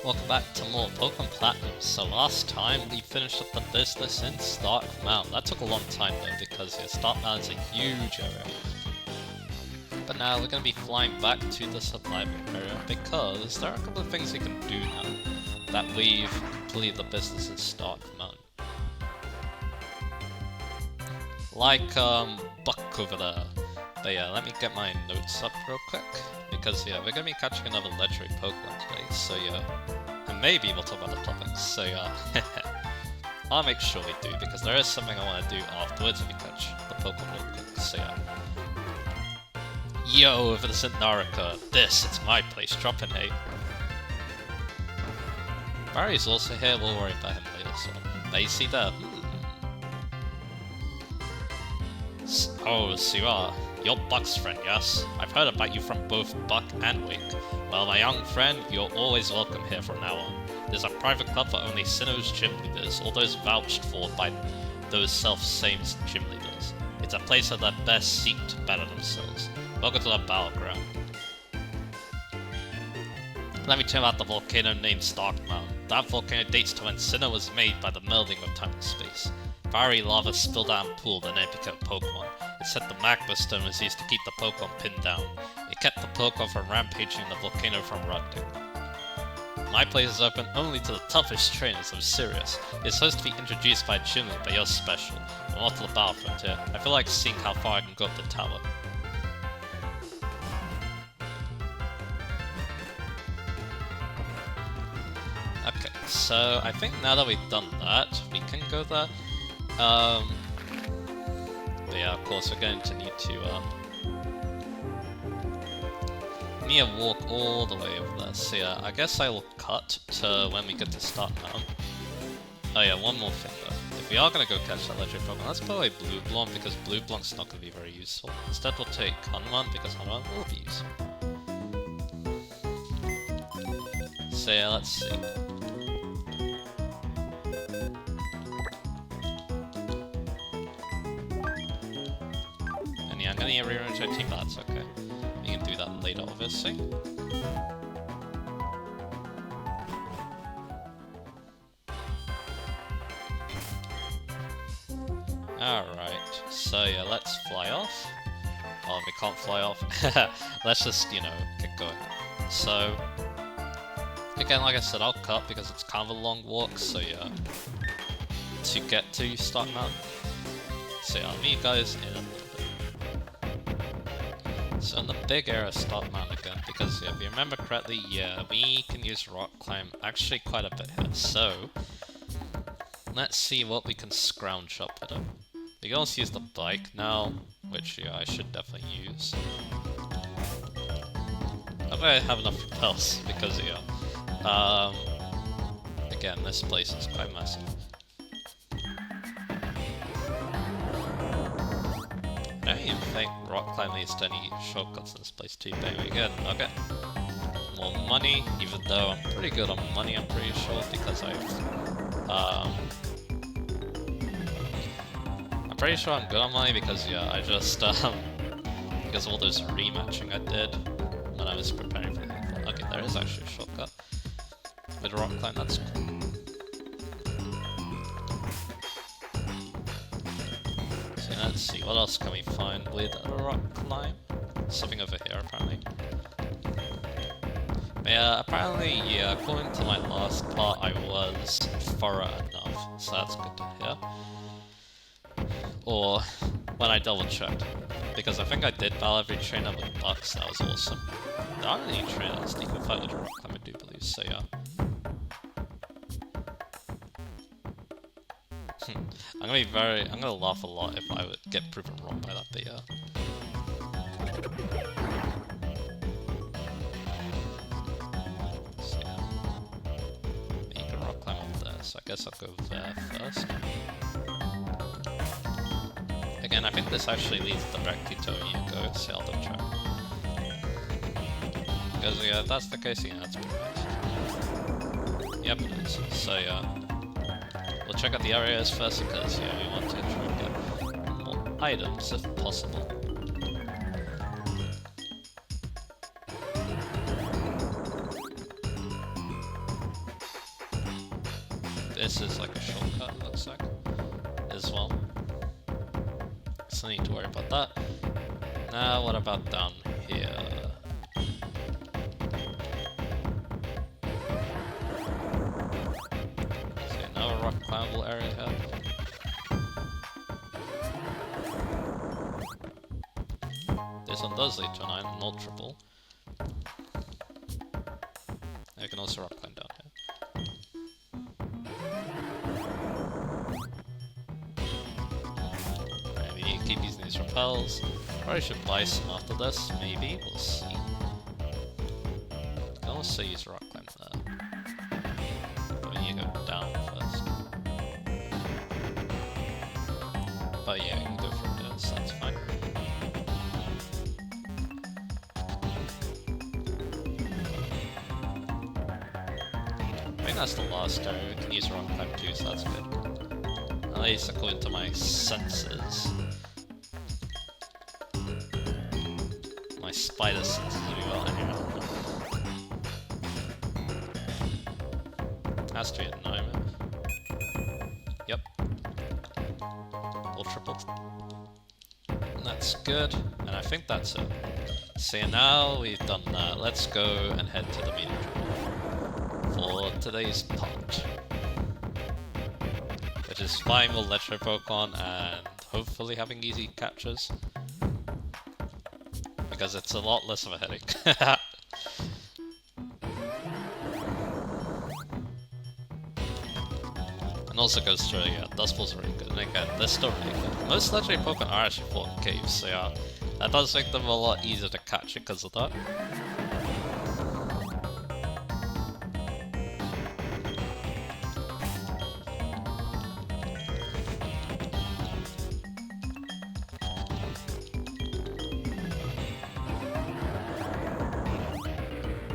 Welcome back to more Pokemon Platinum. So last time we finished up the business in Stark Mount. That took a long time though because Stark Mount is a huge area. But now we're going to be flying back to the survival area because there are a couple of things we can do now that we've completed the business in Stark Mount. Like Buck over there. But yeah, let me get my notes up real quick because yeah, we're going to be catching another legendary Pokemon today. So yeah. And maybe we'll talk about the topics, so yeah. I'll make sure we do, because there is something I want to do afterwards when we catch the Pokemon real quick, so yeah. Yo, over the St. Naraka, it's my place, dropping hey. Barry's also here, we'll worry about him later, so. Now you see there, Oh, so you are. You're Buck's friend, yes? I've heard about you from both Buck and Wake. Well, my young friend, you're always welcome here from now on. There's a private club for only Sinnoh's gym leaders, or those vouched for by those self-same gym leaders. It's a place where the best seek to better themselves. Welcome to the battleground. Let me tell you about the volcano named Stark Mountain. That volcano dates to when Sinnoh was made by the melding of time and space. Fiery lava spilled out and pooled and then became Pokemon. It said the magma stone was used to keep the Pokemon pinned down. It kept the Pokemon from rampaging and the volcano from erupting. My place is open only to the toughest trainers, I'm serious. It's supposed to be introduced by Jimmy, but you're special. I'm off to the battlefront here. I feel like seeing how far I can go up the tower. Okay, so I think now that we've done that, we can go there. But yeah, of course we're going to need to walk all the way over there. So yeah, I guess I will cut to when we get to Stark Mount. Oh yeah, one more thing though. If we are going to go catch that legendary Pokemon, let's put away Blue Blonde because Blue Blonde's not going to be very useful. Instead we'll take Hanuman because Hanuman will be useful. So yeah, let's see. I'm gonna rearrange our team, but that's okay. We can do that later, obviously. Alright, so yeah, let's fly off. Oh, we can't fly off. Let's just, you know, get going. So, again, like I said, I'll cut because it's kind of a long walk, so yeah. To get to Stark Mountain. So yeah, I'll meet you guys in a little bit. So in the big area, Stark Mountain again, because yeah, if you remember correctly, yeah, we can use rock climb actually quite a bit here. So let's see what we can scrounge up with it. We can also use the bike now, which yeah, I should definitely use. I don't have enough repels because yeah, again, this place is quite massive. I don't even think rock climbing leads to any shortcuts in this place too, but we get a nugget. More money, even though I'm pretty good on money, I'm pretty sure, because I'm pretty sure I'm good on money because, yeah, I just, because of all those rematching I did when I was preparing for the thing. Okay, there is actually a shortcut. With rock climb, that's cool. Let's see, what else can we find with a rock climb? Something over here, apparently. But yeah, apparently, yeah, according to my last part, I was thorough enough, so that's good to hear. Or, when I double checked, because I think I did battle every trainer with Bucks, that was awesome. There aren't any trainers that you can fight with a rock climb, I do believe, so yeah. I'm gonna laugh a lot if I would get proven wrong by that, but yeah. So yeah. You can rock climb up there, so I guess I'll go there first. Again, I think this actually leads directly to where you go, so I'll double check. Because yeah, if that's the case, yeah, that's pretty nice. Yep, it is. So yeah. We'll check out the areas first because yeah, we want to try and get more items if possible. this is like a shortcut, it looks like, as well. So I need to worry about that. Now, what about down here? See another rock climbable area here. This one does lead to an iron ultra ball. I can also rock climb down here. Alright, we need to keep using these repels. Probably should buy some after this, maybe, we'll see. I can also use rock climb there. But we need to go down first. But yeah, you can go from there, so that's fine. I think that's the last area. We can use rock climb too, so that's good. At least according to my senses. My spider senses as well, anyway. Has to be at 9. Yep. Or tripled. And that's good. And I think that's it. So now we've done that. Let's go and head to the meeting for today's part. Which is flying with Electro Pokemon and hopefully having easy captures. Because it's a lot less of a headache. And also goes through, yeah, Dust Balls are really good. And again, they're still really good. Most legendary Pokemon are actually fought in caves, so yeah, that does make them a lot easier to catch because of that.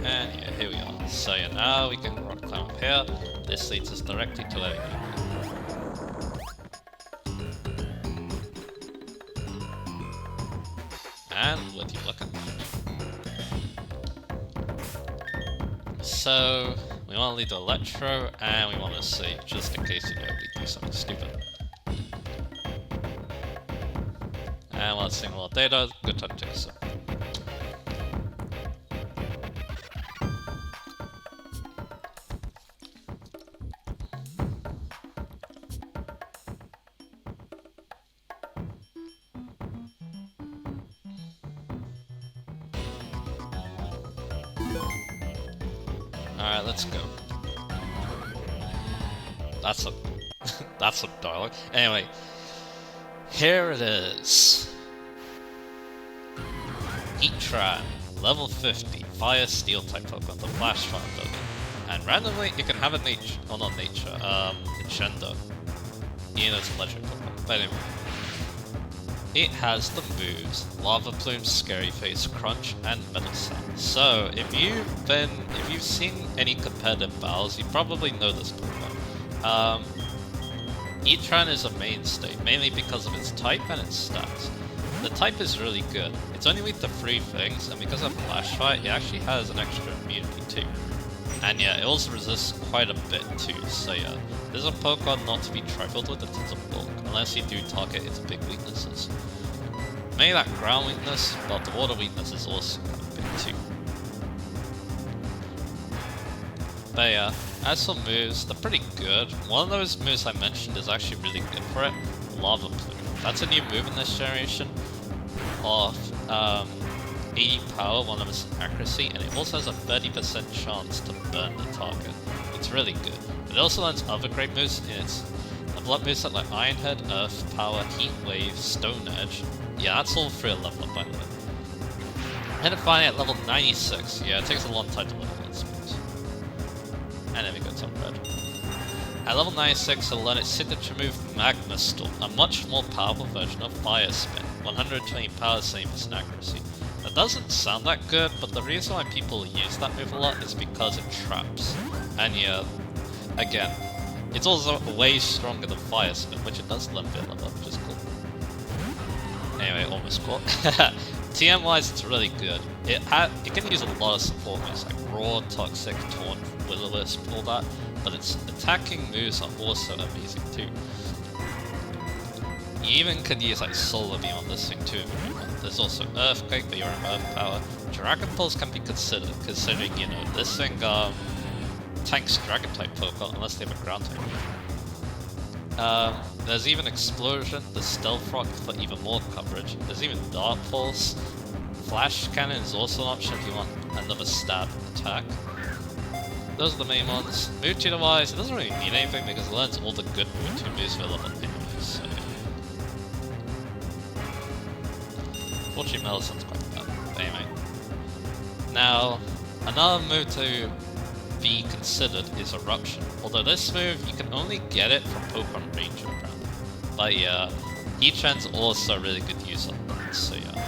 And yeah, here we are. So yeah, now we can rock climb up here. This leads us directly to where we go. And would you look at that. So we want to lead to Electro, and we want to see, just in case you know we do something stupid. And let's see more data. Good time to take a sip. Alright, let's go. That's a that's a dialogue. Anyway, here it is. Heatran, level 50, Fire Steel type Pokemon, the Flash Fire building. And randomly you can have a nature, well not nature, Enchender. Even though it's a legendary Pokemon. But anyway. It has the moves Lava Plume, Scary Face, Crunch, and Metal Sand. So, if you've seen any competitive battles, you probably know this Pokemon. Heatran is a mainstay, mainly because of its type and its stats. The type is really good. It's only weak to 3 things, and because of Flash Fire, it actually has an extra immunity too. And yeah, it also resists quite a bit too, so yeah. This is a Pokemon not to be trifled with in terms of bulk, unless you do target its big weaknesses. Maybe that ground weakness, but the water weakness is also kind of big too. But yeah, as for moves, they're pretty good. One of those moves I mentioned is actually really good for it, Lava Plume. That's a new move in this generation of 80 power, 100% accuracy, and it also has a 30% chance to burn the target. It's really good. It also learns other great moves in its level up moves like Iron Head, Earth Power, Heat Wave, Stone Edge. Yeah, that's all 3 level up by the way. And then finally at level 96, yeah, it takes a long time to level its moves. And then we go to Red. At level 96, it'll learn its signature move Magma Storm, a much more powerful version of Fire Spin, 120 power, 70% accuracy. That doesn't sound that good, but the reason why people use that move a lot is because it traps. And yeah, again, it's also way stronger than Fire Spin, which it does learn bit level up, which is cool. Anyway, almost caught. TM wise, it's really good. It can use a lot of support moves like Roar, Toxic, Taunt, Will-O-Wisp, all that. but its attacking moves are also amazing too. You even can use like Solar Beam on this thing too if you want. There's also Earthquake, but you're in Earth Power. Dragon Pulse can be considered, considering, you know, this thing tanks Dragon type Pokemon unless they have a Ground type. There's even Explosion, the Stealth Rock for even more coverage. There's even Dark Pulse. Flash Cannon is also an option if you want another stab attack. Those are the main ones. Move tutor wise, it doesn't really mean anything because it learns all the good move tutor moves for level anyways, so yeah. Fortunately, Melison's quite bad, but anyway. Now, another move to be considered is Eruption. Although this move, you can only get it from Pokemon Ranger apparently. But yeah, Heatran's also really good use of that, so yeah.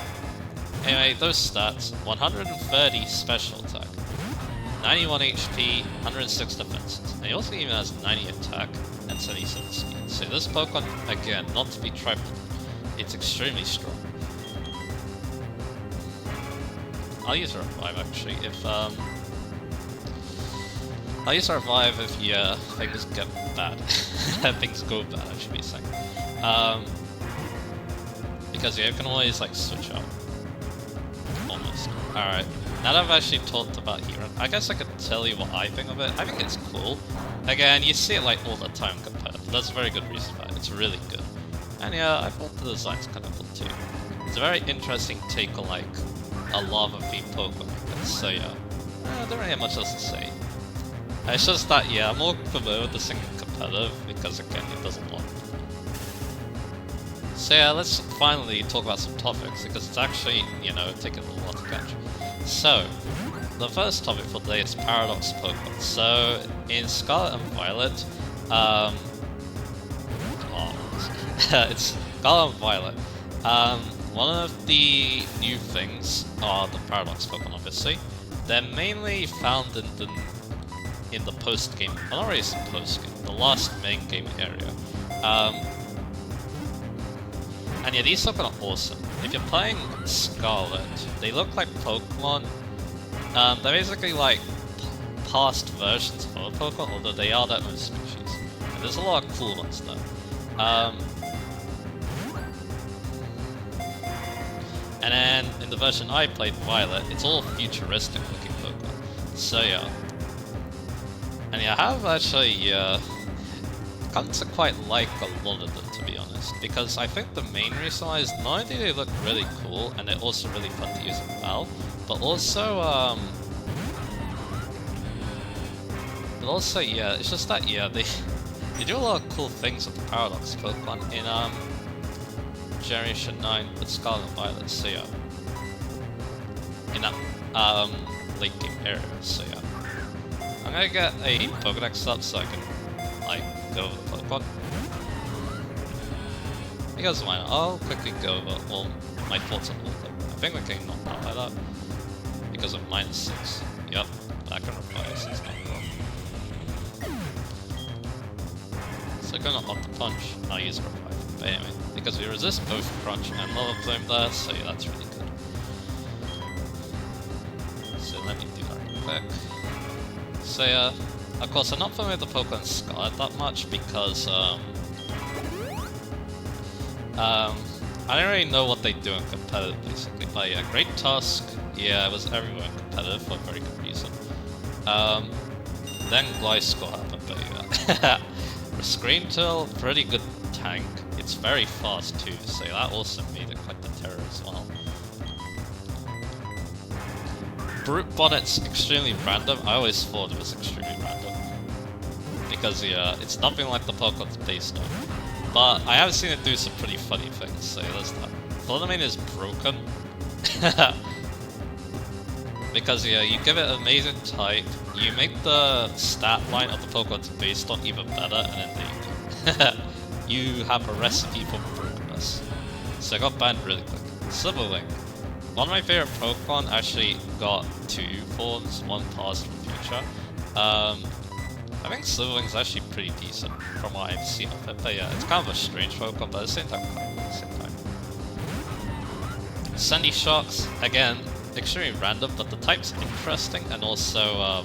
Anyway, those stats, 130 special attack, 91 HP, 106 defenses, and he also even has 90 attack and 77 speed. So this Pokemon, again, not to be trifled with, it's extremely strong. I'll use a Revive actually, if I'll use a Revive if yeah, things get bad. Things go bad, I should be saying. Because yeah, you can always like switch out. Almost. Alright, now that I've actually talked about Heatran, I guess I could tell you what I think of it. I think it's cool. Again, you see it like all the time compared. That's a very good reason for it. It's really good. And yeah, I thought the design's kind of cool too. It's a very interesting take on like a lava-themed Pokemon, I guess. So yeah, I don't really have much else to say. It's just that yeah, I'm more familiar with this thing competitive because again, it doesn't want. So yeah, let's finally talk about some topics because it's actually, you know, taking a little while to catch. So, the first topic for today is Paradox Pokemon. So, in Scarlet and Violet, it's Scarlet and Violet. One of the new things are the Paradox Pokemon, obviously. They're mainly found in the post-game, well, not really post-game, the last main game area. And yeah, these Pokemon are awesome. If you're playing Scarlet, they look like Pokemon. They're basically like past versions of other Pokemon, although they are their own species. And there's a lot of cool ones though. And then in the version I played, Violet, it's all futuristic looking Pokemon. So yeah. And yeah, I have actually come to quite like a lot of them, to be honest, because I think the main reason why is not only do they look really cool and they're also really fun to use in battle, but also yeah, it's just that yeah, they do a lot of cool things with the Paradox Pokemon in Generation 9 with Scarlet and Violet, so yeah. In that late game area, so yeah. I'm gonna get a Pokédex up so I can like go over the Pokemon. Because why not? I'll quickly go over all my thoughts on all of them. I think we're getting knocked out by that. Because of -6. Yep, that can reply, so it's not wrong. So gonna opt the punch, and I'll use a revive. But anyway, because we resist both Crunch and Lava Plume there, so yeah, that's really good. So let me do that real quick. So yeah, of course I'm not familiar with the Pokemon Scarlet that much because I don't really know what they do in competitive basically, but yeah, Great Tusk, yeah, it was everywhere in competitive for a very good reason. Then Gliscor happened, but yeah. Screamtail, pretty good tank, it's very fast too, so that also made it quite the terror as well. Brute Bonnet's extremely random. I always thought it was extremely random. Because yeah, it's nothing like the Pokemon it's based on. But I have seen it do some pretty funny things, so there's that. Fluttermane is broken. Because yeah, you give it an amazing type, you make the stat line of the Pokemon it's based on even better, and then there you go. You have a recipe for brokenness. So I got banned really quick. Silverwing. One of my favorite Pokemon actually got 2 forms, one past and future. I think Silverwing's actually pretty decent from what I've seen of it, but yeah, it's kind of a strange Pokemon, but at the same time, quite cool at the same time. Sandy Shocks, again, extremely random, but the type's interesting, and also,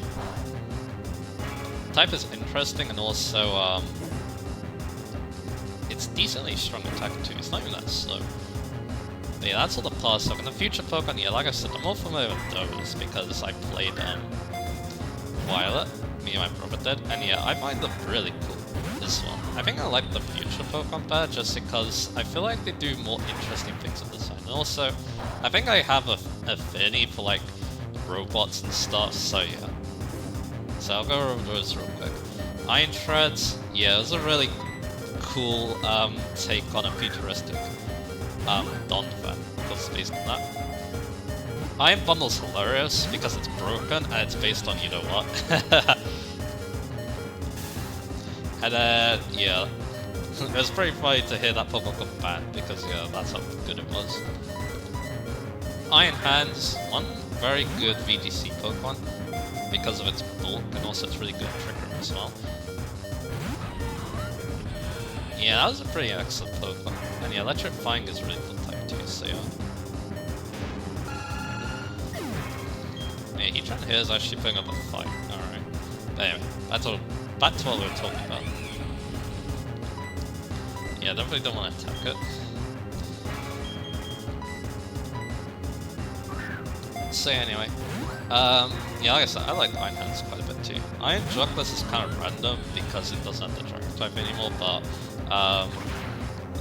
type is interesting, and also it's decently strong attack too. It's not even that slow. But yeah, that's all the past Pokemon. The future Pokemon, yeah, like I said, I'm more familiar with those because I played Violet. Me and my brother did, and yeah, I find them really cool. This one, I think I like the future Pokemon better just because I feel like they do more interesting things in design. And also, I think I have a affinity for like robots and stuff, so yeah. So I'll go over those real quick. Iron Treads, yeah, it was a really cool take on a futuristic Don fan, because it's based on that. Iron Bundle's hilarious because it's broken and it's based on you know what. And yeah, it was pretty funny to hear that Pokemon got banned because yeah, that's how good it was. Iron Hands, one very good VGC Pokemon because of its bulk and also its really good trick room as well. Yeah, that was a pretty excellent Pokemon. And yeah, Electrifying is really cool type too, so yeah. Yeah, Heatran here is actually putting up a fight, alright. But anyway, back to what we were talking about. Yeah, definitely don't want to attack it. So anyway, yeah, like I said, I like Iron Hands quite a bit too. Iron Jugless is kind of random because it doesn't have the Dragon type anymore, but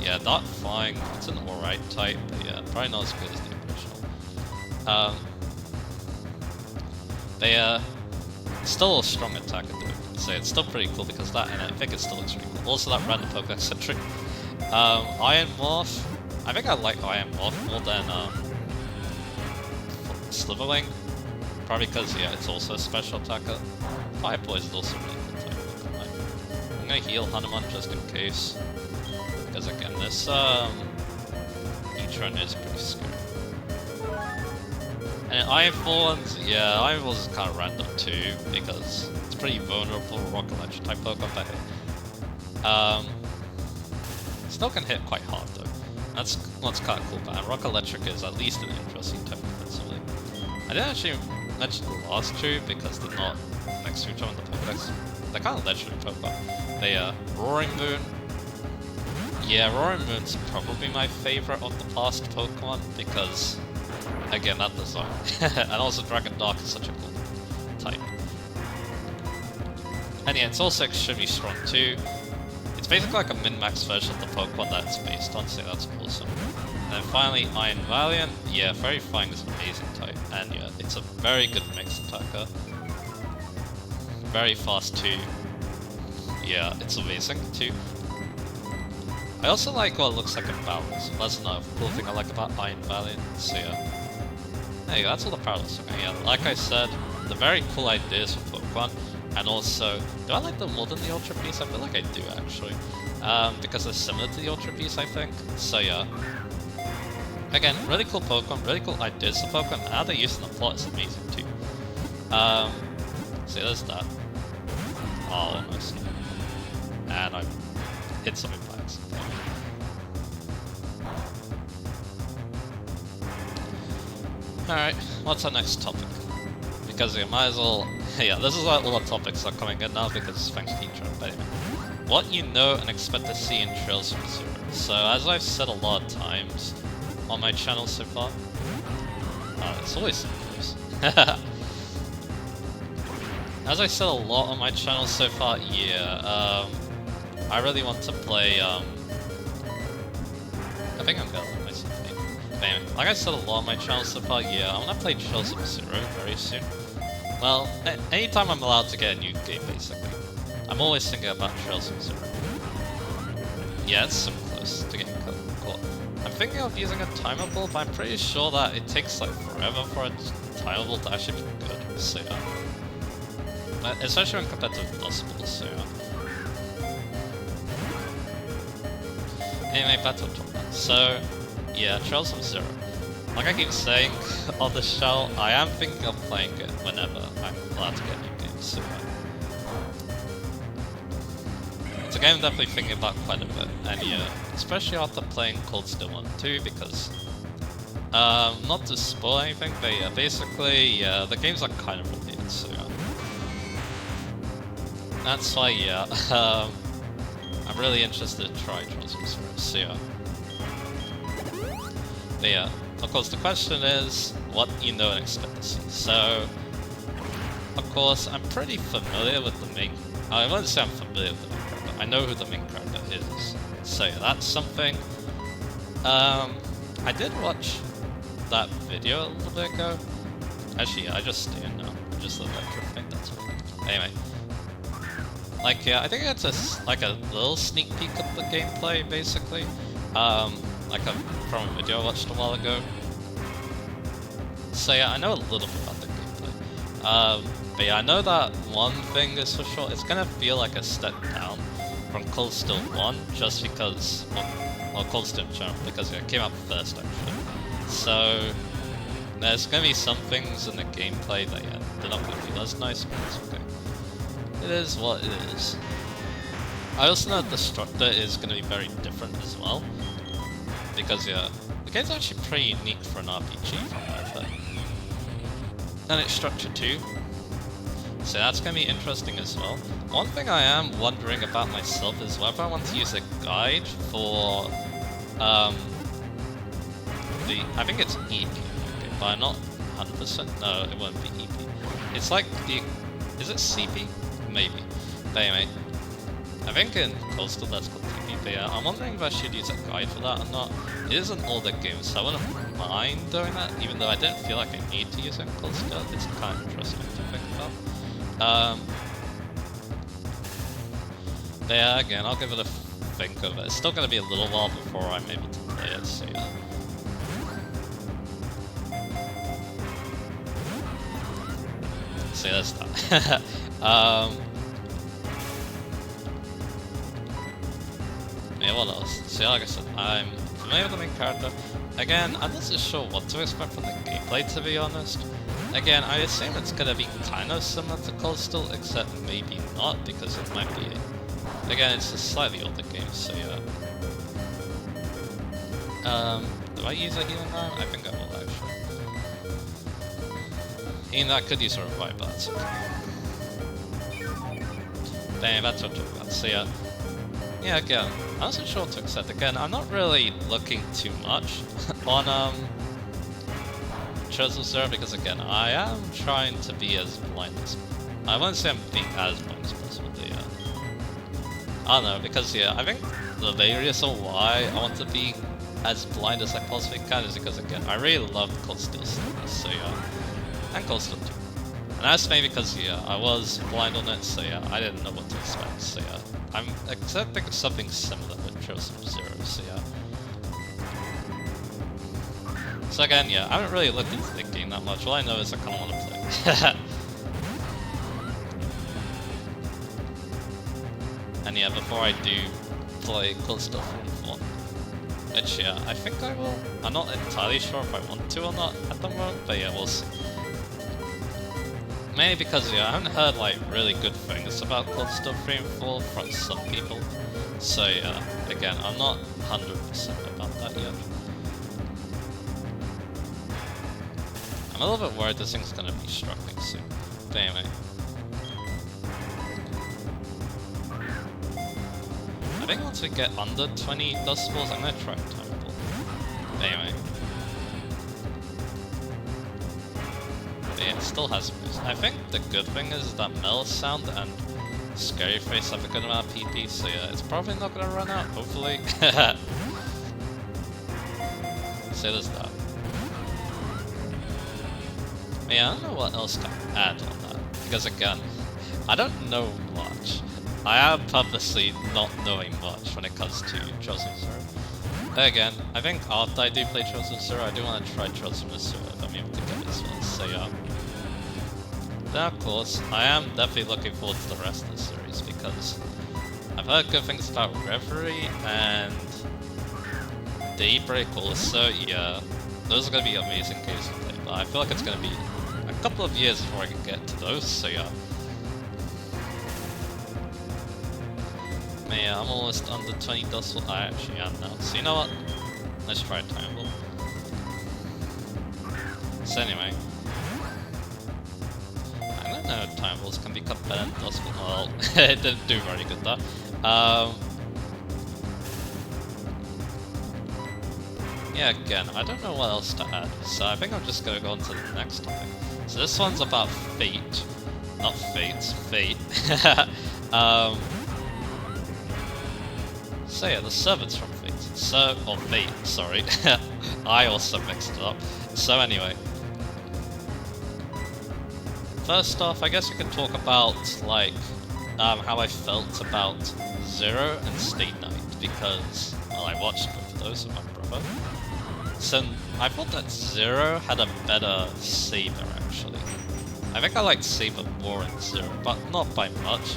yeah, Dark Flying, it's an alright type, but yeah, probably not as good as the original. They still a strong attacker though, so it's still pretty cool because that, and I think it still looks really cool. Also that random Pokedex entry. Iron Morph, I think I like Iron Morph more than Slitherwing, probably because yeah, it's also a special attacker. Fire Poison is also really cool type. I'm gonna heal Hanuman just in case, because again this Heatran is pretty scary. And Iron Thorns, yeah, Iron Thorns is kind of random too because it's pretty vulnerable Rock Electric type Pokemon. But still can hit quite hard though. That's what's kind of cool. But Rock Electric is at least an interesting type defensively. I didn't actually mention the last two because they're not next to each other in the Pokedex. They're kind of legendary Pokemon. They Roaring Moon. Yeah, Roaring Moon's probably my favorite of the past Pokemon because, again, that design. And also Dragon Dark is such a cool type. And yeah, it's also extremely strong too. It's basically like a min-max version of the Pokemon that it's based on, so that's awesome. And then finally, Iron Valiant. Yeah, Fairy Flying is an amazing type, and yeah, it's a very good mix attacker. Very fast too. Yeah, it's amazing too. I also like what it looks like in battles. That's another cool thing I like about Iron Valiant, so yeah. There you go, that's all the parallels. Okay, yeah, like I said, the very cool ideas for Pokemon, and also, do I like them more than the Ultra Beast? I feel like I do actually, because they're similar to the Ultra Beast, I think. So yeah, again, really cool Pokemon, really cool ideas for Pokemon, and how they're using the plot is amazing too. So there's that. Oh, almost. And I hit something by accident. Alright, what's our next topic? Because we might as well... yeah, this is why all the topics are coming in now because thanks to Heatran. But anyway, what you know and expect to see in Trails from Zero. So, as I've said a lot of times on my channel so far... it's always so close. As I said a lot on my channel so far, yeah, I really want to play, I think I'm gonna let myself think. But anyway, like I said a lot on my channel so far, yeah, I want to play Trails of Zero very soon. Well, anytime I'm allowed to get a new game, basically. I'm always thinking about Trails of Zero. Yeah, it's so close to getting caught. I'm thinking of using a timeable, but I'm pretty sure that it takes like forever for a timeable to actually be good, so yeah. Especially when compared to Dust Balls, so yeah. Anyway, back to the topic. So, yeah, Trails of Zero. Like I keep saying on the show, I am thinking of playing it whenever I'm allowed to get a new game, so it's a game I'm definitely thinking about quite a bit, and yeah, especially after playing Cold Steel 1 and 2, because, not to spoil anything, but yeah, basically, yeah, the games are kind of related, so yeah. that's why, yeah, I'm really interested to try Chosen Zero, so yeah. But yeah, of course the question is, what you know and expect to see. So, of course, I'm pretty familiar with the main... I won't say I'm familiar with the main character, I know who the main character is. So yeah, that's something. I did watch that video a little bit ago. Actually, yeah, I just didn't know. Just the retro thing, that's all. Anyway. Like, yeah, I think it's like a little sneak peek of the gameplay, basically. From a video I watched a while ago. So yeah, I know a little bit about the gameplay. But yeah, I know that one thing is for sure, it's gonna feel like a step down from Cold Steel 1, just because, well Cold Steel in general, because it came out first actually. So, there's gonna be some things in the gameplay that, yeah, they're not gonna feel as nice, but it's okay. It is what it is. I also know the structure is going to be very different as well. Because, yeah, the game's actually pretty unique for an RPG from what I've heard. And it's structured too. So that's going to be interesting as well. One thing I am wondering about myself is whether I want to use a guide for, I think it's EP, okay, but I'm not 100%, no, it won't be EP. It's like the, is it CP? Maybe. But anyway, I think in Coastal that's called TP, but yeah, I'm wondering if I should use a guide for that or not. It is an older game, so I wouldn't mind doing that, even though I didn't feel like I need to use it in Coastal. It's kind of interesting to think about. But yeah, again, I'll give it a think of it. It's still going to be a little while before I'm able to play it, so yeah. So that's that. Yeah, what else? So yeah, like I said, I'm familiar with the main character. Again, I'm not so sure what to expect from the gameplay, to be honest. Again, I assume it's gonna be kind of similar to Coastal, except maybe not, because it might be... Again, it's a slightly older game, so yeah. Do I use a healing now? I think I will, actually. And I could use a revive, but that's okay. Damn, that's what I'm talking about. So yeah. Yeah, again, I'm not so sure what to accept. Again, I'm not really looking too much on Chosen Zero because again, I am trying to be as blind as... I won't say I'm being as blind as possible, but yeah. I don't know, because yeah, I think the main reason why I want to be as blind as I possibly can is because again, I really love Cold Steel series, so yeah. And Cold Steel 2. And that's maybe because, yeah, I was blind on it, so yeah, I didn't know what to expect, so yeah. I'm expecting something similar with Chosen Zero, so yeah. So again, yeah, I haven't really looked into the game that much, all I know is I kinda wanna play. And yeah, before I do play Cold Steel 1, which yeah, I think I will. I'm not entirely sure if I want to or not at the moment, but yeah, we'll see. Mainly because, yeah, I haven't heard, like, really good things about Cold Steel 3 and 4 from some people. So, yeah, again, I'm not 100% about that yet. I'm a little bit worried this thing's gonna be struggling soon. But anyway. I think once we get under 20 dust balls, I'm gonna try time ball. But anyway. Yeah, it still has boost. I think the good thing is that Metal Sound and Scary Face have a good amount of PP, so yeah, it's probably not gonna run out, hopefully. So there's that. But yeah, I don't know what else to add on that, because again, I don't know much. I am purposely not knowing much when it comes to Chosen Zero. But again, I think after I do play Chosen Zero, I do want to try Chosen Zero if I'm able to get it as well, so yeah. Then of course, I am definitely looking forward to the rest of the series because I've heard good things about Reverie and Daybreak also, yeah. Those are going to be amazing games to play, but I feel like it's going to be a couple of years before I can get to those, so yeah. Man, yeah, I'm almost under 20 dust. I actually am now, so you know what? Let's try a time ball. So anyway. I don't know, time rules can be better than Dustball. Well, it didn't do very good though. Yeah, again, I don't know what else to add, so I think I'm just gonna go on to the next topic. So this one's about fate. Not fates, fate. So yeah, the servants from Fate. Or Fate, sorry. I also mixed it up. So anyway. First off, I guess we can talk about, like, how I felt about Zero and Stay Night, because, well, I watched both of those with my brother. So, I thought that Zero had a better Saber, actually. I think I liked Saber more in Zero, but not by much.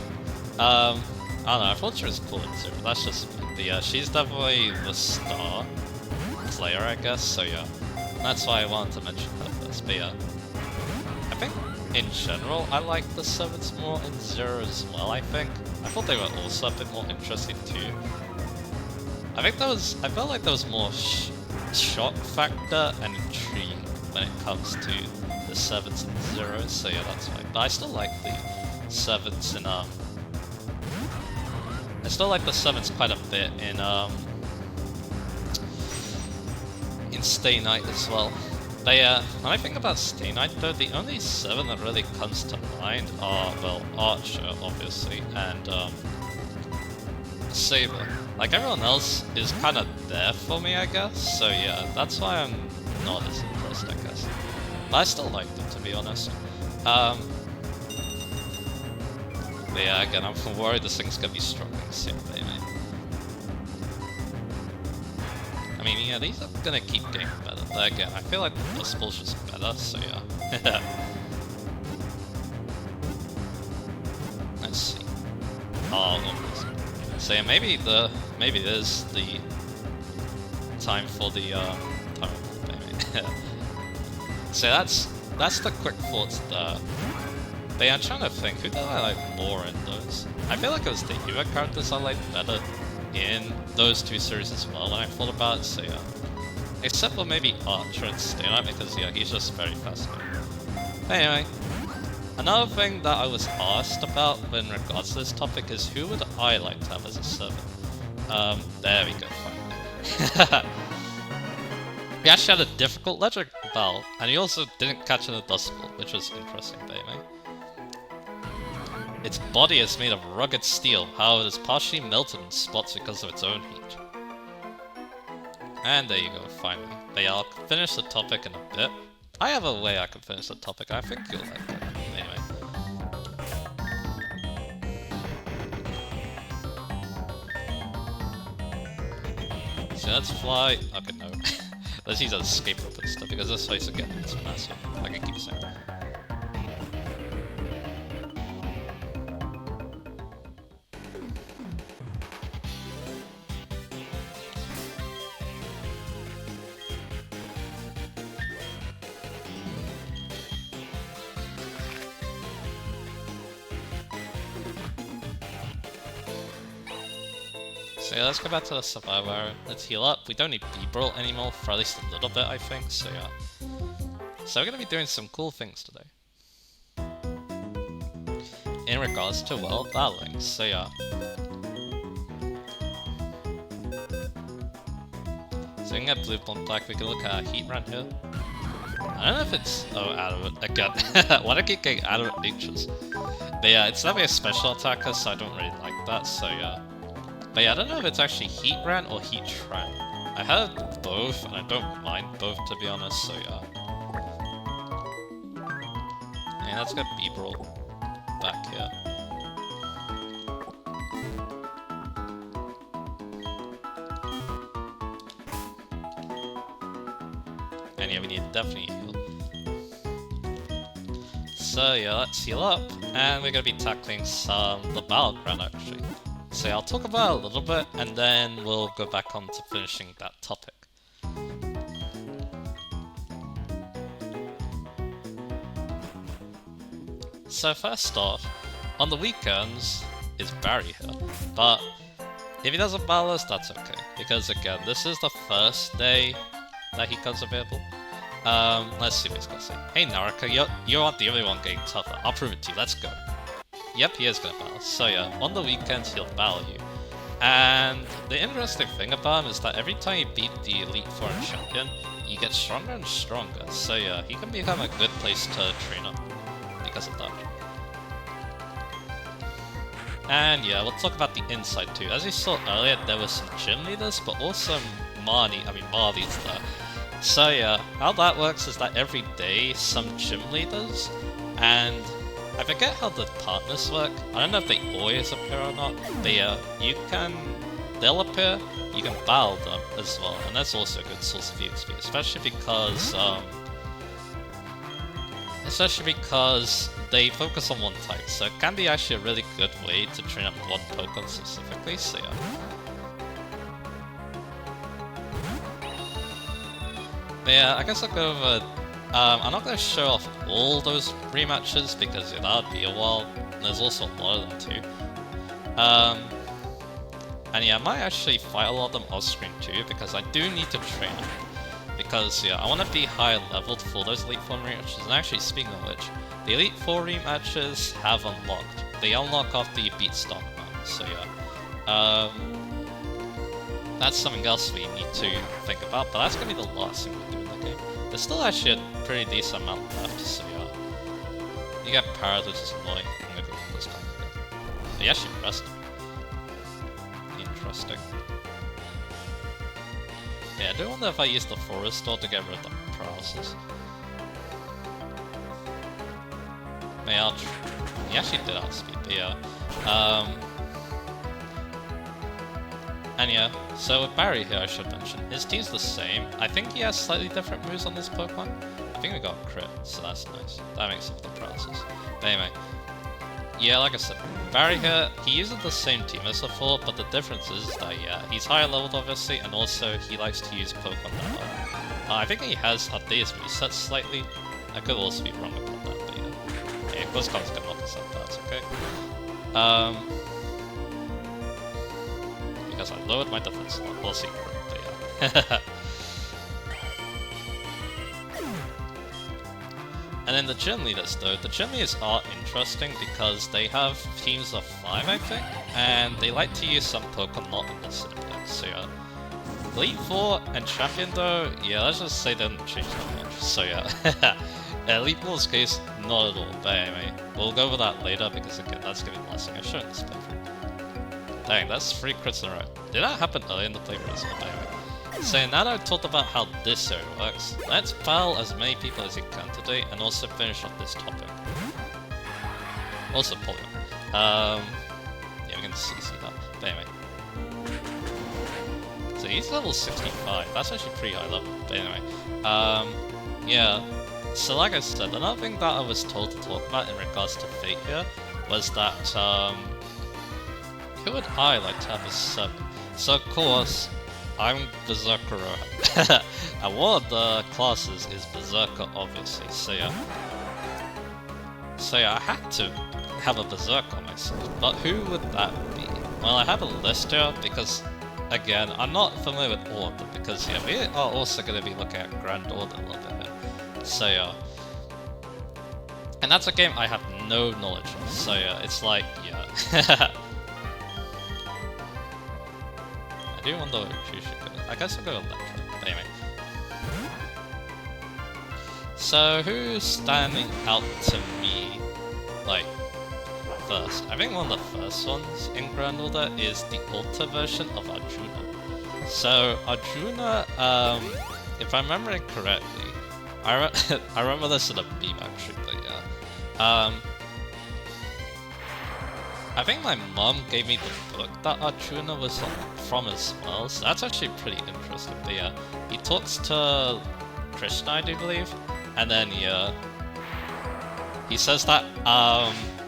I don't know, I thought she was cool in Zero, that's just me. But yeah, she's definitely the star player, I guess, so yeah. That's why I wanted to mention her first, but yeah. I think, in general, I like the servants more in Zero as well, I think. I thought they were also a bit more interesting too. I felt like there was more shock factor and intrigue when it comes to the servants in Zero, so yeah, that's fine. But I still like the servants in, I still like the servants quite a bit in Stay Night as well. But yeah, when I think about Stay Night though, the only servant that really comes to mind are, well, Archer, obviously, and Saber. Like, everyone else is kind of there for me, I guess, so yeah, that's why I'm not as impressed, I guess. But I still like them, to be honest. But yeah, again, I'm worried this thing's gonna be struggling soon, maybe. I mean, yeah, these are gonna keep getting better, but again, I feel like the Dustball's just better, so yeah. Let's see. Oh, almost. So yeah, maybe there's the time for the time maybe. So that's the quick thoughts there. But yeah, I'm trying to think, who did I like more in those? I feel like it was the hero characters I liked better in those two series as well when I thought about it, so yeah. Except for maybe Archer and Stay Night, because yeah, he's just very fascinating. Anyway, another thing that I was asked about in regards to this topic is who would I like to have as a servant? There we go, finally. He actually had a difficult legend battle, and he also didn't catch in the Dustball, which was interesting, baby. Its body is made of rugged steel, however it is partially melted in spots because of its own heat. And there you go, finally. But yeah, I'll finish the topic in a bit. I have a way I can finish the topic, I think you'll like it. Anyway. So let's fly... okay, no. Let's use an escape rope instead, because this place again is massive, like I keep saying. So yeah, let's go back to the survival area. Let's heal up. We don't need B-Brawl anymore for at least a little bit, I think, so yeah. So we're going to be doing some cool things today. In regards to, well, battling, so yeah. So we can get blue, blonde, black. We can look at our heat run here. I don't know if it's... oh, adamant. Again. Why do I keep getting adamant natures? But yeah, it's definitely a special attacker, so I don't really like that, so yeah. But yeah, I don't know if it's actually Heat Ran or Heat Tran. I heard both, and I don't mind both, to be honest, so yeah. And let's get B-Brawl back here. And yeah, we need definitely heal. So yeah, let's heal up, and we're gonna be tackling the battleground actually. So yeah, I'll talk about it a little bit, and then we'll go back on to finishing that topic. So first off, on the weekends, is Barry here, but if he doesn't battle us, that's okay, because again, this is the first day that he comes available. Let's see what he's gonna say. Hey Naraka, you aren't the only one getting tougher. I'll prove it to you, let's go. Yep, he is gonna battle. So yeah, on the weekends he'll battle you. And the interesting thing about him is that every time you beat the Elite Foreign Champion, you get stronger and stronger. So yeah, he can become a good place to train up because of that. And yeah, we'll talk about the inside too. As you saw earlier, there were some gym leaders, but also Marley's there. So yeah, how that works is that every day some gym leaders, and I forget how the partners work. I don't know if they always appear or not. They'll appear, you can battle them as well, and that's also a good source of XP, especially because they focus on one type, so it can be actually a really good way to train up one Pokemon specifically, so yeah. But yeah, I guess I'll go over... I'm not going to show off all those rematches because that would be a while, and there's also a lot of them too. And yeah, I might actually fight a lot of them off screen too, because I do need to train up. Because yeah, I want to be higher leveled for those Elite Four rematches, and actually speaking of which, the Elite Four rematches have unlocked. They unlock after you beat Stockman, so yeah. That's something else we need to think about, but that's going to be the last thing we do in the game. There's still actually a pretty decent amount left, so yeah. You get parried, which is annoying. I'm gonna go with this guy again. But yeah, she pressed. Interesting. Yeah, I do wonder if I use the forest door to get rid of the paralysis. Maybe I'll he actually did outspeed, but yeah. And yeah, so with Barry here I should mention, his team's the same. I think he has slightly different moves on this Pokemon. I think we got a crit, so that's nice. That makes up the paralysis. But anyway, yeah, like I said, Barry here, he uses the same team as before, but the difference is that, yeah, he's higher leveled obviously, and also he likes to use Pokemon that I think he has updated his movesets slightly. I could also be wrong about that, but yeah. Yeah, Buzzcom's gonna knock us up, that's okay. Because I lowered my defense a lot, we'll see, but yeah. And then the gym leaders though, the gym leaders are interesting because they have teams of 5 I think, and they like to use some Pokemon not in the Cineplex, so yeah. Elite Four and Champion though, yeah, let's just say they didn't change that much, so yeah. Elite Four's case, not at all, but anyway, we'll go over that later because again, that's gonna be the last thing I show in this playthrough. Dang, that's 3 crits in a row. Did that happen early in the playthrough as well, by the way? So now that I've talked about how this area works, let's battle as many people as you can today and also finish off this topic. Also Polygon. Yeah, we can see that. But anyway. So he's level 65, that's actually pretty high level. But anyway. Yeah. So like I said, another thing that I was told to talk about in regards to Fate here was that, who would I like to have as 7? So of course, I'm Berserker Rohan. And one of the classes is Berserker, obviously, so yeah. So yeah, I had to have a Berserker on myself, but who would that be? Well, I have a list here, because, again, I'm not familiar with all of them, because yeah, we are also going to be looking at Grand Order a little bit here. So yeah. And that's a game I have no knowledge of, so yeah, it's like, yeah. I do wonder who should go. I guess I'll go Electro. But anyway. So who's standing out to me, like, first? I think one of the first ones in Grand Order is the Ultra version of Arjuna. So Arjuna, if I'm remembering correctly, I remember this in a beam actually, but yeah. I think my mom gave me the book that Arjuna was from as well, so that's actually pretty interesting. But yeah, he talks to Krishna, I do believe, and then yeah, he says that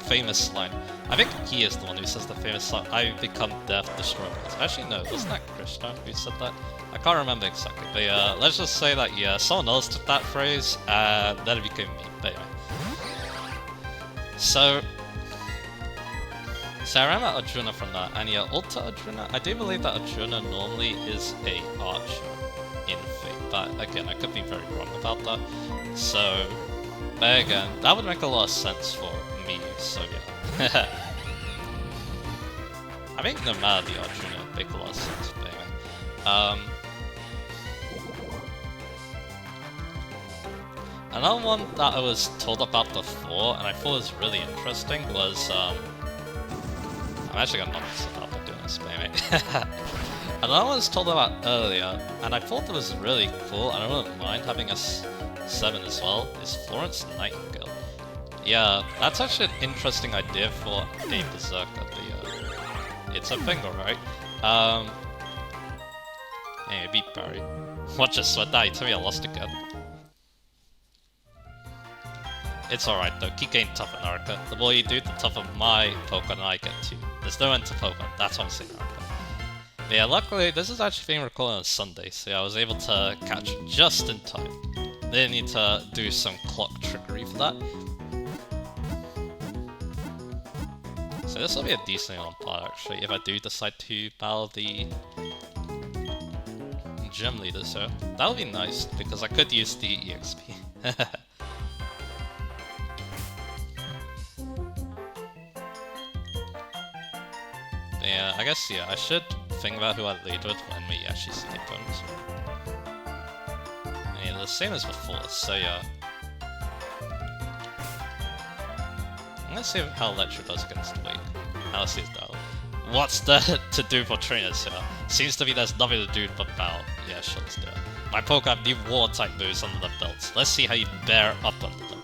famous line. I think he is the one who says the famous line, "I become death, destroy worlds." Actually, no, wasn't that Krishna who said that? I can't remember exactly, but yeah, let's just say that yeah, someone else took that phrase, and then it became me. But anyway, so I remember Arjuna from that, and yeah, Ultra Arjuna, I do believe that Arjuna normally is a archer in Fate, but again, I could be very wrong about that. So, there again, that would make a lot of sense for me, so yeah. I think no matter the Arjuna, it would make a lot of sense, but anyway. Another one that I was told about before, and I thought was really interesting, was, I'm actually gonna knock this out by doing this, but anyway. Another one I was told about earlier, and I thought it was really cool, and I wouldn't mind having a 7 as well, is Florence Nightingale. Yeah, that's actually an interesting idea for a Berserker. It's a thing, alright. Anyway, beat Barry. Watch us sweat that, he told me I lost again. It's alright though, keep getting tougher, Naruto. The more you do, the tougher my Pokemon I get too. There's no end to Pokemon, that's what I'm saying, Naruto. But yeah, luckily, this is actually being recorded on Sunday, so yeah, I was able to catch just in time. Didn't need to do some clock trickery for that. So this will be a decent long part actually, if I do decide to battle the gym leader, so that would be nice, because I could use the EXP. Yeah, I guess, yeah, I should think about who I lead with when we actually see the opponents. Yeah, the same as before, so yeah. Let's see how Electro does against Wake. How see his battle. What's there to do for trainers here? Seems to be there's nothing to do but battle. Yeah, sure, let's do it. My Pokemon have new War-type moves under the belts. Let's see how you bear up under them.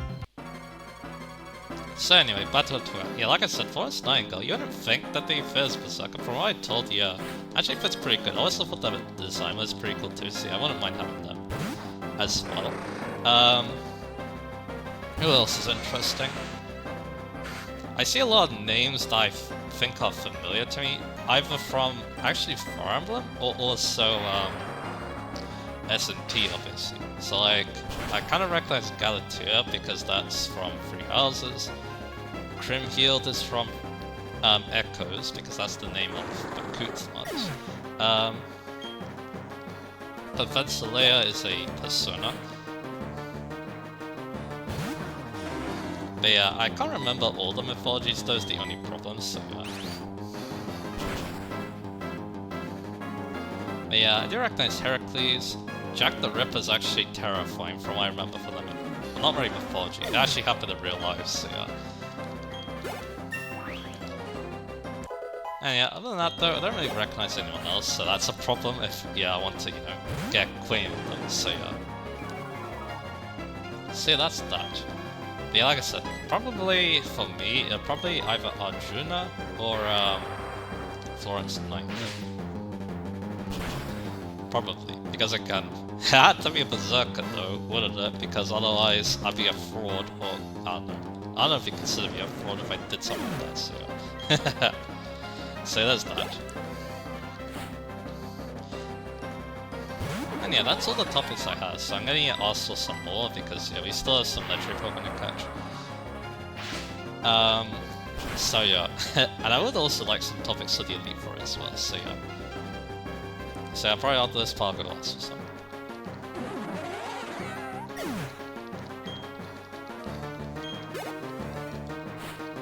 So anyway, Battle to it. Yeah, like I said, Florence Nightingale, you wouldn't think that they fit as Berserker. From what I told you, actually fits pretty good. I also thought that the design was pretty cool too, so yeah, I wouldn't mind having them as well. Who else is interesting? I see a lot of names that I think are familiar to me, either from actually Fire Emblem or also S&T obviously. So like, I kind of recognize Galatea because that's from Three Houses. Crimhild is from Echoes because that's the name of the Coots ones. Professor Leia is a Persona. But yeah, I can't remember all the mythologies, those are the only problems, so yeah. But yeah, I do recognize Heracles. Jack the Ripper's actually terrifying from what I remember from them. Well, not very mythology, it actually happened in real life, so yeah. And yeah, other than that though, I don't really recognize anyone else, so that's a problem if, yeah, I want to, you know, get acquainted with them, so yeah. So yeah, that's that. But yeah, like I said, probably for me, it'll probably either Arjuna or Florence Nightingale. Probably, because again, it had to be a Berserker though, wouldn't it? Because otherwise I'd be a fraud, or I don't know. I don't know if you consider me a fraud if I did something like that, so so there's that. And yeah, that's all the topics I have, so I'm gonna get asked for some more because yeah, we still have some legendary Pokemon to catch. So yeah, and I would also like some topics for the Elite Four as well, so yeah. So yeah, probably after this part I'm gonna ask for some.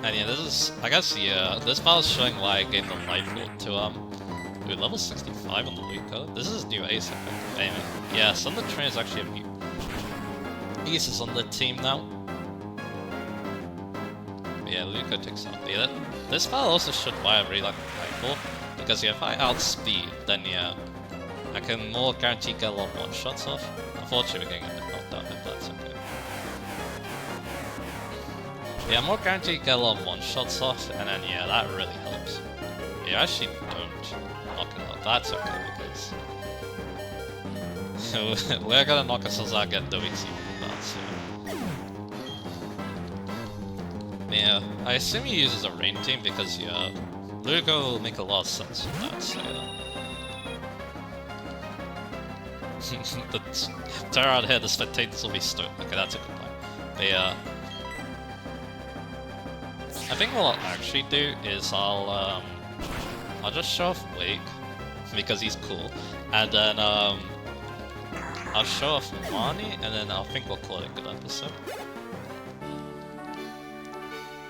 And yeah, this is, I guess, yeah, this battle's showing why I gave the Lightfoot to, level 65 on the Luca. This is new ace, I think. Anyway, yeah, some of the trainers actually have new aces on the team now. But yeah, Luca takes out. But yeah, this battle also showed why I really like Lightfoot, because yeah, if I outspeed, then yeah, I can more guaranteed get a lot of one-shots off. Unfortunately, we're getting a bit knocked out, but that's okay. Yeah, more guaranteed to get a lot of one-shots off, and then yeah, that really helps. You actually don't knock it out, that's okay, because we're gonna knock ourselves out, get the weeks even that, so... Yeah, I assume he uses a rain team because yeah, Lugo will make a lot of sense with that, so yeah. The terror out here, the spectators will be stoked. Okay, that's a good point. But yeah, I think what I'll actually do is I'll just show off Wake because he's cool, and then I'll I'll show off Marnie, and then I think we'll call it a good episode.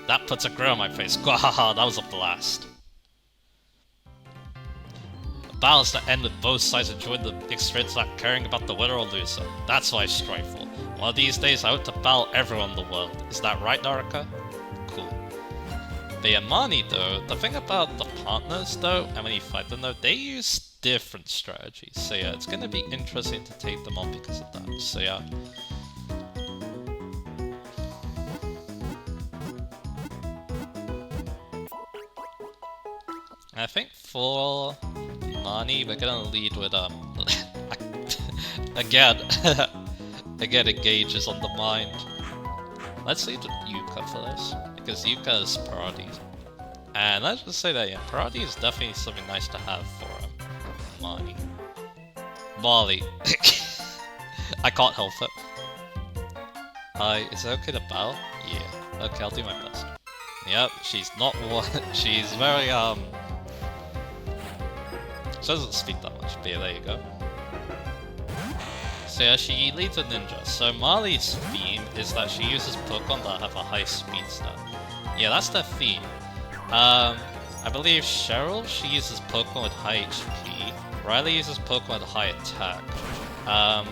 That puts a grin on my face. Wow, that was a blast. Battles that end with both sides enjoying the experience without caring about the winner or loser. That's what I strive for. One of these days I hope to battle everyone in the world. Is that right, Naraka? Cool. The Amani though, the thing about the partners though, and when you fight them though, they use different strategies. So yeah, it's gonna be interesting to take them on because of that. So yeah. I think for Nani, we're gonna lead with again, again engages on the mind. Let's lead with Yuka for this, because Yuka is priority. And let's just say that, yeah, priority is definitely something nice to have for Mani. Molly. I can't help it. Is it okay to bow? Yeah. Okay, I'll do my best. Yep, she's not one. She's very, she doesn't speak that much, but yeah, there you go. So yeah, she leads a ninja. So Marley's theme is that she uses Pokemon that have a high speed stat. Yeah, that's their theme. I believe Cheryl, she uses Pokemon with high HP. Riley uses Pokemon with high attack. I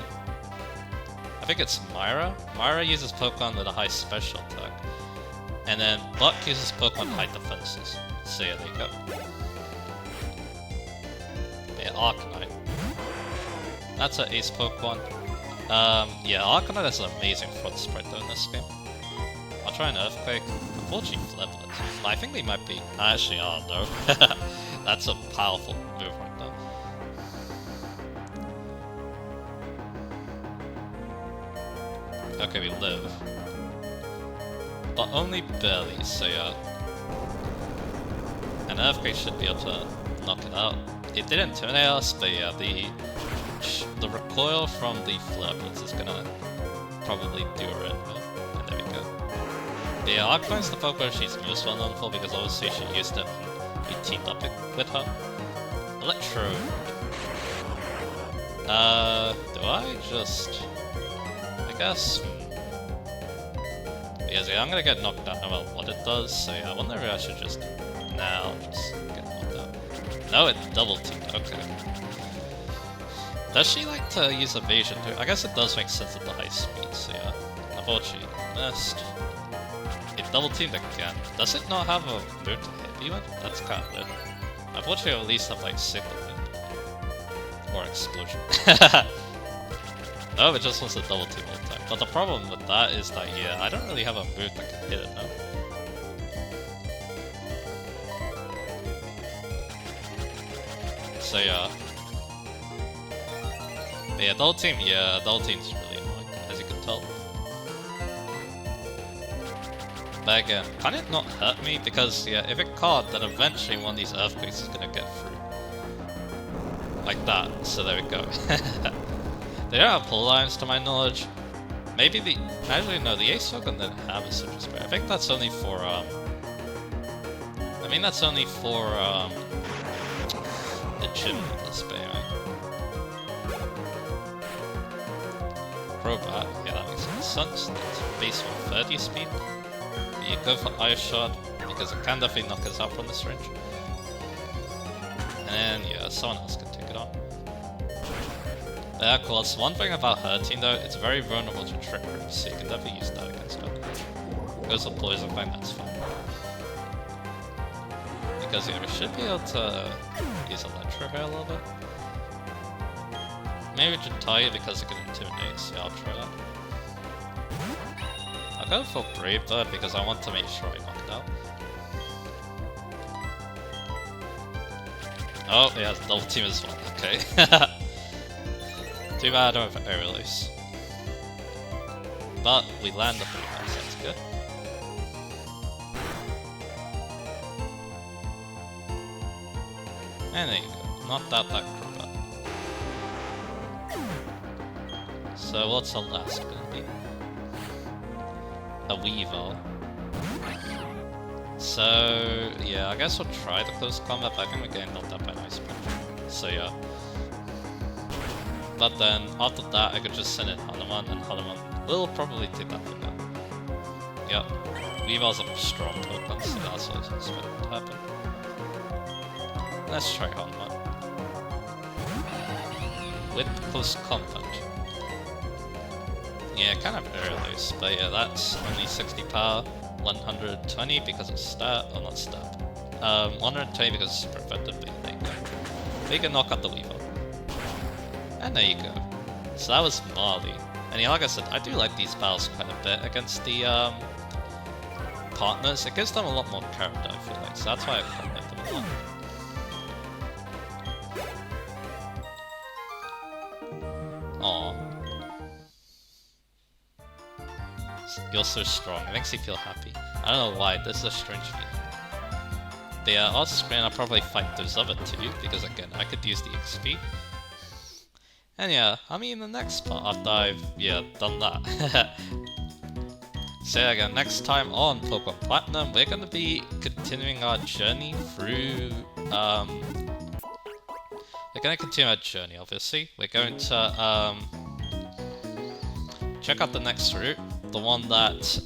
think it's Myra. Myra uses Pokemon with a high special attack. And then Buck uses Pokemon with high defenses. So yeah, there you go. Yeah, Arcanine. That's an ace Pokemon. Yeah, Arcanine is an amazing front sprite though in this game. I'll try an Earthquake. Unfortunately, Fleblet. I think they might be. Actually, oh no. That's a powerful move right there. Okay, we live. But only barely, so yeah. An Earthquake should be able to knock it out. It didn't terminate us, but yeah, the recoil from the Flareblitz is gonna probably do her in with. And there we go. But yeah, Arcanine's the Pokemon she's most well known for because obviously she used it when we teamed up with her. Electro. Do I just... I guess... Because yeah, I'm gonna get knocked out no matter what it does, so yeah, I wonder if I should just... Now, just get knocked out. No, it double teamed, okay. Does she like to use evasion too? I guess it does make sense at the high speed, so yeah. Unfortunately, missed. It double teamed again. Does it not have a move to hit even? That's kind of weird. Unfortunately, I'll at least have like Sickle Wind. Or Explosion. No, it just wants to double team all the time. But the problem with that is that, yeah, I don't really have a move that can hit it now. So yeah. But yeah, double team, yeah, double team's really annoying, as you can tell. But again, can it not hurt me? Because yeah, if it can't, then eventually one of these Earthquakes is gonna get through. Like that, so there we go. They don't have pull lines to my knowledge. Maybe the... Actually no, the Ace Token didn't have a Citrus Berry. I think that's only for, I mean that's only for, the gym display, right? Crobat, yeah, that makes sense. That's base 130 speed. You go for Ice Shot, because it can definitely knock us out from this range. And yeah, someone else can take it on. Yeah, cool. That's one thing about her team though, it's very vulnerable to Trick Room, so you can definitely use that against her. Goes for Poison Fang, that's fine. Because yeah, we should be able to use Electro here a little bit. Maybe Jentaya because it can intimidate, so yeah, I'll try that. I'll go for Brave Bird because I want to make sure I knock it out. Oh, yeah, double team as well, okay. Too bad I don't have Air Release. But we land the 3 times, that's good. And there you go, knocked out that Crobat. So what's the last gonna be? A Weavile. So yeah, I guess we'll try the close combat, but I think we're getting knocked out by an Ice Punch. So yeah. But then after that, I could just send in Hanuman, and Hanuman will probably take that thing out. Yep. Weaver's a strong Pokemon, so that's what I expect to happen. Let's try Hanuman. With close combat. Yeah, kind of early, but yeah, that's only 60 power, 120 because of stat, or not stat. 120 because it's prevented, but there you go. We can knock out the Weaver. And there you go. So that was Marley. And yeah, like I said, I do like these battles quite a bit against the partners. It gives them a lot more character, I feel like, so that's why I quite like them a lot. Aww. You're so strong, it makes you feel happy. I don't know why, this is a strange feeling. But yeah, off screen I'll probably fight those other two, because again, I could use the XP. And yeah, I'll meet you in the next part after I've, done that. So yeah, again, next time on Pokemon Platinum, we're going to be continuing our journey through, we're going to continue our journey, obviously. We're going to, check out the next route, the one that,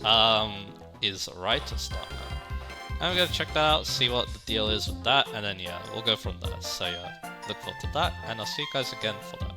is right to start now. And we're going to check that out, see what the deal is with that, and then yeah, we'll go from there. So yeah, look forward to that, and I'll see you guys again for that.